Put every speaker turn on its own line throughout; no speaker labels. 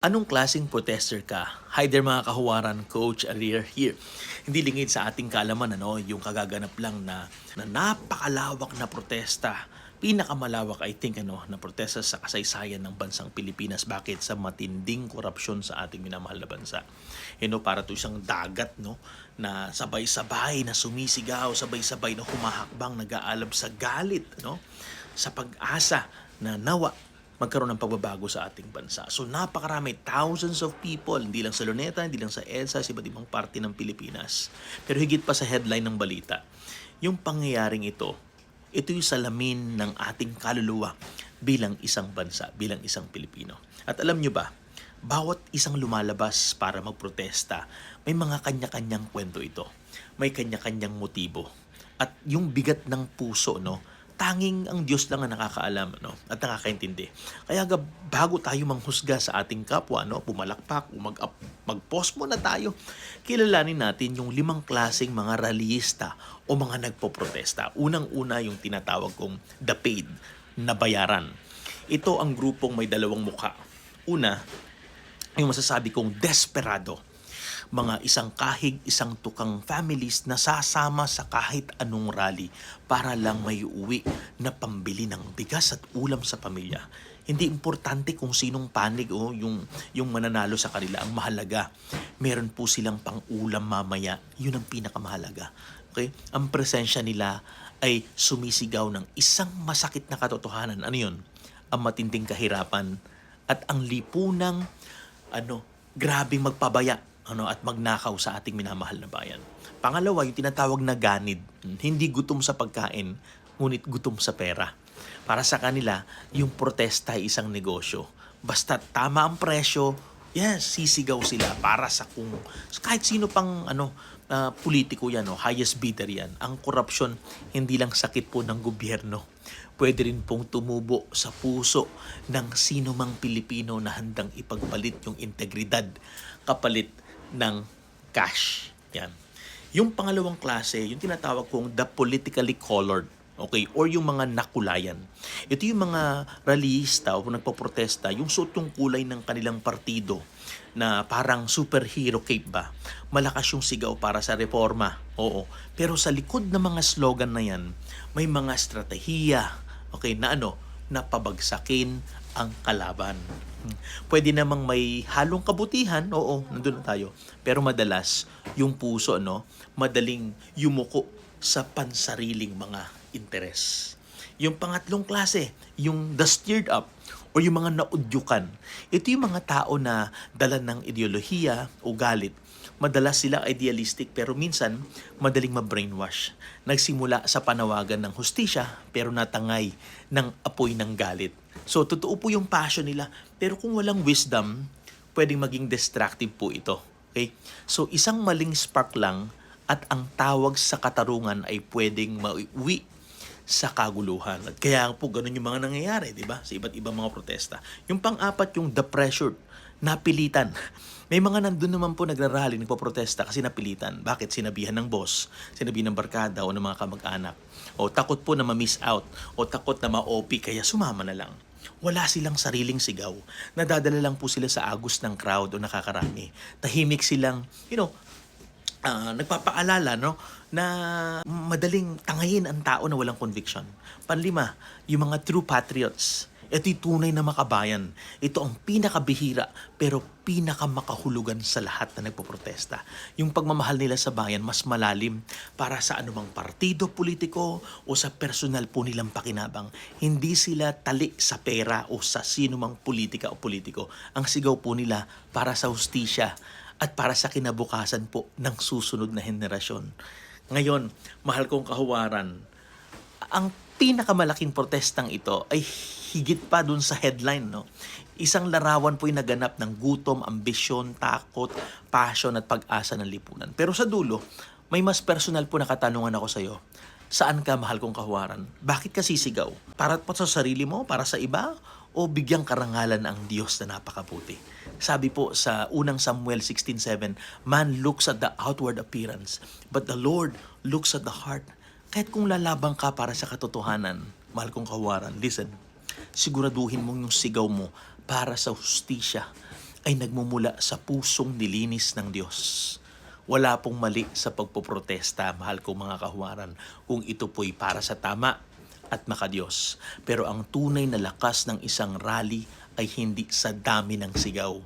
Anong klaseng protester ka? Hi there mga kahuwaran, Coach Arir here. Hindi lingid sa ating kaalaman yung kagaganap lang na napakalawak na protesta. Pinakamalawak I think na protesta sa kasaysayan ng bansang Pilipinas. Bakit? Sa matinding korupsyon sa ating minamahal na bansa. Para to isang dagat na sabay-sabay na sumisigaw, sabay-sabay na humahakbang, nag-aalab sa galit, sa pag-asa na nawa magkaroon ng pagbabago sa ating bansa. So napakarami, thousands of people, hindi lang sa Luneta, hindi lang sa EDSA, sa iba't ibang parte ng Pilipinas. Pero higit pa sa headline ng balita, yung pangyayaring ito yung salamin ng ating kaluluwa bilang isang bansa, bilang isang Pilipino. At alam nyo ba, bawat isang lumalabas para magprotesta, may mga kanya-kanyang kwento ito. May kanya-kanyang motibo. At yung bigat ng puso, tanging ang Diyos lang ang nakakaalam at nakakaintindi. Kaya bago tayo manghusga sa ating kapwa, pumalakpak, mag-post muna tayo, kilalanin natin yung 5 klaseng mga rallyista o mga nagpoprotesta. Unang-una yung tinatawag kong the paid, na bayaran. Ito ang grupong may dalawang mukha. Una, yung masasabi kong desperado. Mga isang kahig, isang tukang families na sasama sa kahit anong rally para lang may uwi na pambili ng bigas at ulam sa pamilya. Hindi importante kung sinong panig o yung mananalo sa kanila. Ang mahalaga, meron po silang pang-ulam mamaya. Yun ang pinakamahalaga. Okay? Ang presensya nila ay sumisigaw ng isang masakit na katotohanan. Ano yun? Ang matinding kahirapan at ang lipunang grabing magpabaya at magnakaw sa ating minamahal na bayan. Pangalawa, yung tinatawag na ganid. Hindi gutom sa pagkain, ngunit gutom sa pera. Para sa kanila, yung protesta ay isang negosyo. Basta tama ang presyo, yes, sisigaw sila para sa kahit sino pang politiko yan, highest bidder yan. Ang korupsyon, hindi lang sakit po ng gobyerno. Pwede rin pong tumubo sa puso ng sino mang Pilipino na handang ipagpalit yung integridad kapalit ng cash. Yan. Yung pangalawang klase, yung tinatawag kong the politically colored, okay, or yung mga nakulayan. Ito yung mga rallyista o nagpoprotesta, yung suot yung kulay ng kanilang partido na parang superhero cape ba. Malakas yung sigaw para sa reforma. Oo. Pero sa likod ng mga slogan na yan, may mga estratehiya, okay, na pabagsakin ang kalaban. Pwede namang may halong kabutihan, oo, nandun na tayo. Pero madalas, yung puso, madaling yumuko sa pansariling mga interes. Yung pangatlong klase, yung the stirred up, o yung mga naudyukan. Ito yung mga tao na dala ng ideolohiya o galit. Madalas sila idealistic pero minsan madaling ma-brainwash. Nagsimula sa panawagan ng hustisya pero natangay ng apoy ng galit. So totoo po yung passion nila pero kung walang wisdom, pwedeng maging destructive po ito. Okay? So isang maling spark lang at ang tawag sa katarungan ay pwedeng mauwi sa kaguluhan. At kaya po ganun yung mga nangyayari, di ba? Sa iba't ibang mga protesta. Yung pang-apat, yung the pressured, napilitan. May mga nandun naman po nagrarally, nagpo-protesta kasi napilitan. Bakit? Sinabihan ng boss, sinabihan ng barkada o ng mga kamag-anak. O takot po na ma-miss out, o takot na ma-OP, kaya sumama na lang. Wala silang sariling sigaw. Nadadala lang po sila sa agos ng crowd o nakakarami. Tahimik silang, nagpapaalala na madaling tangayin ang tao na walang conviction. Panlima, yung mga true patriots. Ito'y tunay na makabayan. Ito ang pinakabihira pero pinakamakahulugan sa lahat na nagpoprotesta. Yung pagmamahal nila sa bayan mas malalim para sa anumang partido politiko o sa personal po nilang pakinabang. Hindi sila tali sa pera o sa sinumang politika o politiko. Ang sigaw po nila para sa hustisya at para sa kinabukasan po ng susunod na henerasyon. Ngayon, mahal kong kahuwaran, ang pinakamalaking protestang ito ay higit pa dun sa headline. Isang larawan po yung naganap ng gutom, ambisyon, takot, passion at pag-asa ng lipunan. Pero sa dulo, may mas personal po na katanungan ako sa iyo. Saan ka, mahal kong kahuwaran? Bakit ka sisigaw? Para po sa sarili mo? Para sa iba? O bigyang karangalan ang Diyos na napakabuti? Sabi po sa unang Samuel 16:7, man looks at the outward appearance, but the Lord looks at the heart. Kahit kung lalabang ka para sa katotohanan, mahal kong kahuwaran, listen, siguraduhin mong yung sigaw mo para sa hustisya ay nagmumula sa pusong nilinis ng Diyos. Wala pong mali sa pagpoprotesta, mahal kong mga kahuwaran, kung ito po'y para sa tama at makadiyos. Pero ang tunay na lakas ng isang rally ay hindi sa dami ng sigaw,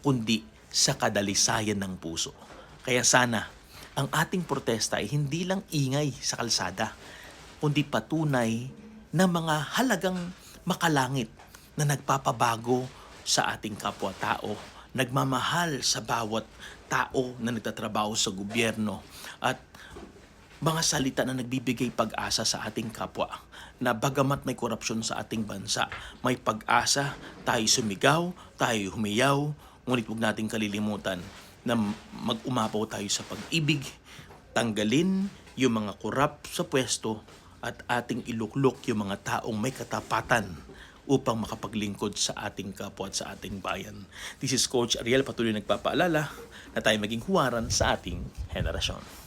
kundi sa kadalisayan ng puso. Kaya sana, ang ating protesta ay hindi lang ingay sa kalsada, kundi patunay na mga halagang makalangit na nagpapabago sa ating kapwa-tao, nagmamahal sa bawat tao na nagtatrabaho sa gobyerno, at mga salita na nagbibigay pag-asa sa ating kapwa, na bagamat may korupsyon sa ating bansa, may pag-asa, tayo sumigaw, tayo humiyaw, ngunit huwag nating kalilimutan na mag-umapaw tayo sa pag-ibig, tanggalin yung mga korap sa pwesto, at ating iluklok yung mga taong may katapatan upang makapaglingkod sa ating kapwa at sa ating bayan. This is Coach Ariel, patuloy nagpapaalala na tayo maging huwaran sa ating henerasyon.